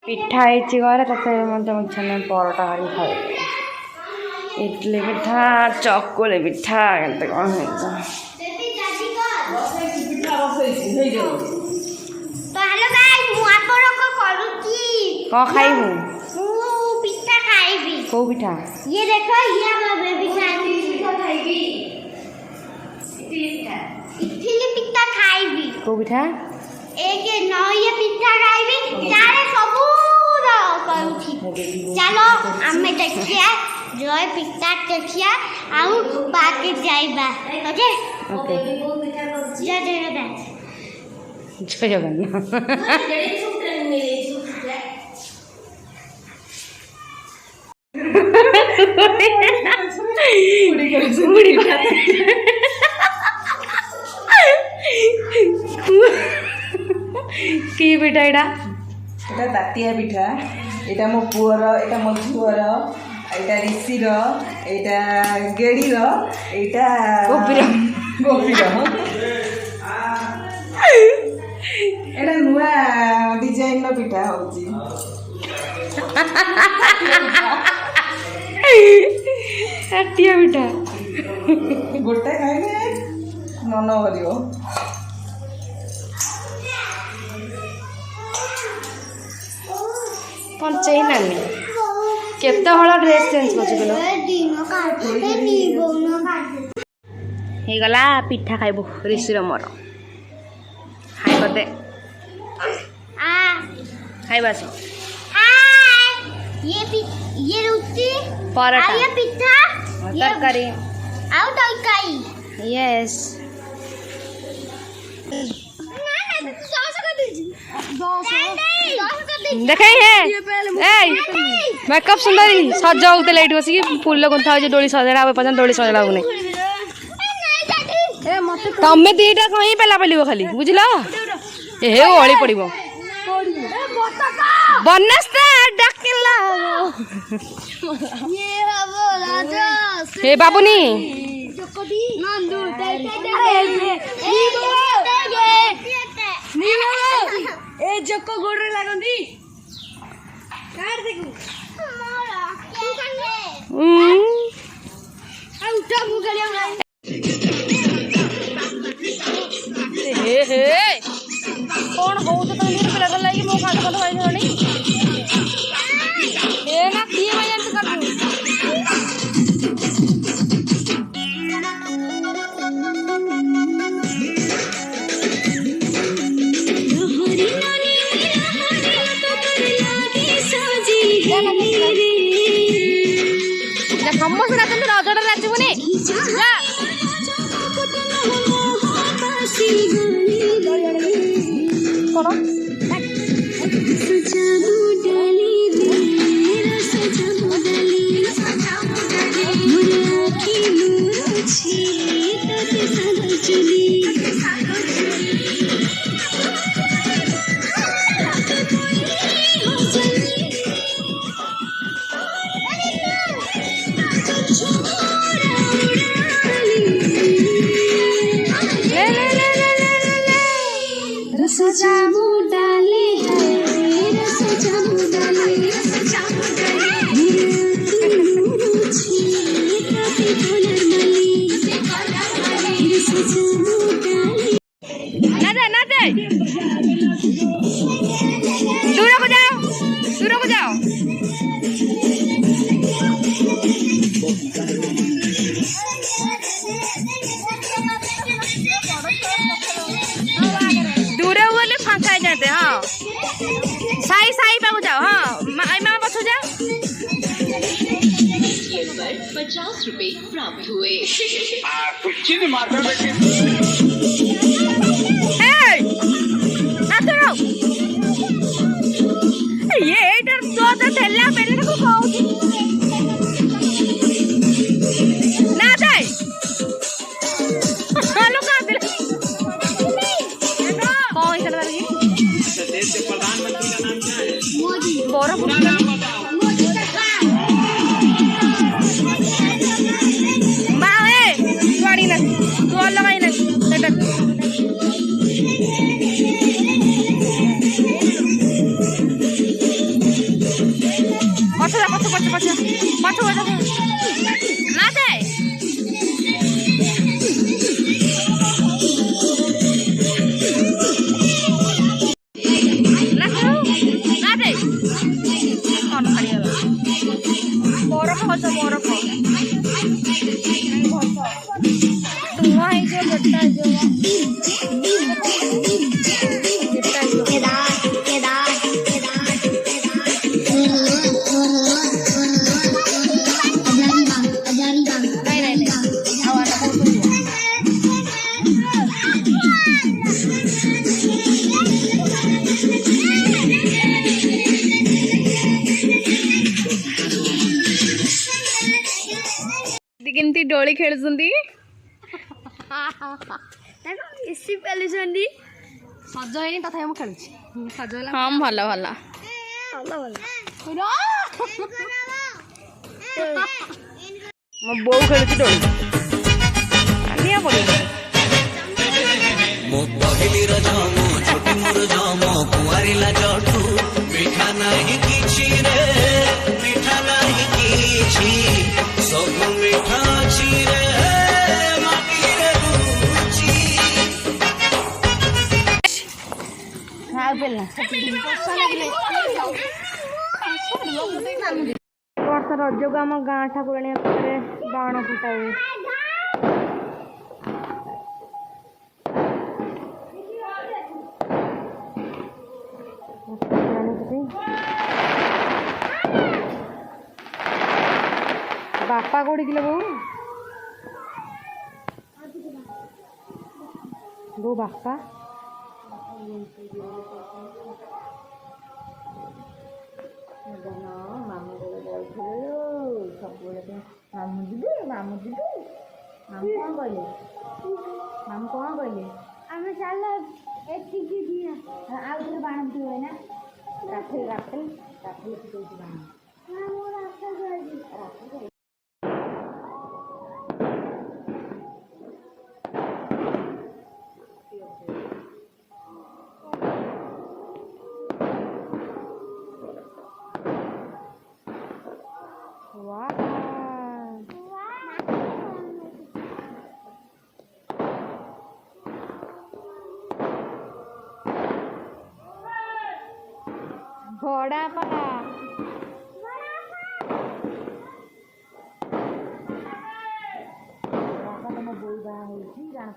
पिठा घर तथे इच्छा नहीं परोटा हरी खाए इडली पिठा चकुली पिठा कौन कौन खाइबू पिठा खाइबी कौ पिठा ये देखो ये बेबी खाइबी इडली पिठा खाइबी कौ पिठा एक न ये पिठा खाइबी यारे सबू करूची चलो हमें देखिया जय पिठा देखिया आउ बाके जाइबा ओके ओके जय जगन्नाथ जय जगन्नाथ की पिठा एटा एटा दातिया पिठा एटा मो पुअर एटा मो झुअर एटा ऋषिर एटा गेड़ीर एटा गोपीर एटा नुआ डिजाइन पिठा होची हाटिया पिठा गोटे खाइले मन भरियो पंचई नानी केते हला ड्रेस चेंज करछ गेलो हे गला पिठा खाइबो ऋषि र मोर हाय करते आ खाइबा छ हाय ये रोटी पराठा ये पिठा तरकारी आउ तरकारी यस देखे है मेकअप सुंदरी सजाऊते लाइट बस फुल गुंथा हो डोली सजड़ा पसंद डोली सजड़ा नहीं तमें दीटा कहीं पेला पेलिव खाली बुझल ए ओली पड़ो बनस्ता डाकिला हे बाबुनी ए जक्को गोड़े लागंदी काट देखू तू काटे आ उठा मु गलिया हे कौन हो तो तने पे लगल लागी मो खाट खाट होई होनी ए ना किए भैया से काटू समस्त रात रजड़ा नाचबुनी कौन जामू डाले जामू डाले ना दे दूर को जाओ दूर बोले फांका जाते हाँ साई पाक जाओ हाँ मामा बसो जाओ 50 रुपए प्राप्त हुए ये इधर तो थैला पहले को खाओगी ना जाए हेलो कहां पे कौन इधर वाली देश के प्रधानमंत्री का नाम क्या है मोदी गौरव माए गाड़ी ना तो लगाई ना କେମିତି ଡୋଳି ଖେଳୁଛନ୍ତି ଏସି ପେଲୁଛନ୍ତି ସଜ ହେଇନି ତଥାପି ମୁଁ ଖେଳୁଛି ସଜ ହେଲା ହଁ ଭଲ ଭଲ ମୋ ବୋଉ ଖେଳୁଛି ଡୋଳି ଆଣିଆ ପଡ଼ିବ ମୋ ପହିଲି ରଜ ମୋ ଛୋଟି ମୋର ଜମ କୁଆରିଲା ଜଠୁ ମିଠା ନାହିଁ କିଛି ରେ ମିଠା ନାହିଁ କିଛି ସବୁ ମିଠା ଅଛି ରେ ମାଟିରେ ରୁଚି ଆଉ ପିଲା ବର୍ଷ ରଜକୁ ଆମ ଗାଁ ଠାକୁରାଣୀ ପାଖରେ ବାଣ ଫୁଟା ହୁଏ ବାପା କୋଉଠି କିଲୋ ବୋଉ ବାପା ମାମୁଁ ଯିବେ ମାମୁଁ କ'ଣ କହିଲେ ଆମେ ଚାଲ ଏଠିକି ଯିବା ଆଉ ଥରେ ବାଣ ଫୁଟିବ ନା ରାତିରେ ଫୁଟଉଛି ବାଣ ମୋର ଆଶା କରିବି ଭଡ଼ା ପା ତମ ବୋଉ ବାହା ହେଇଛି ଜାଣ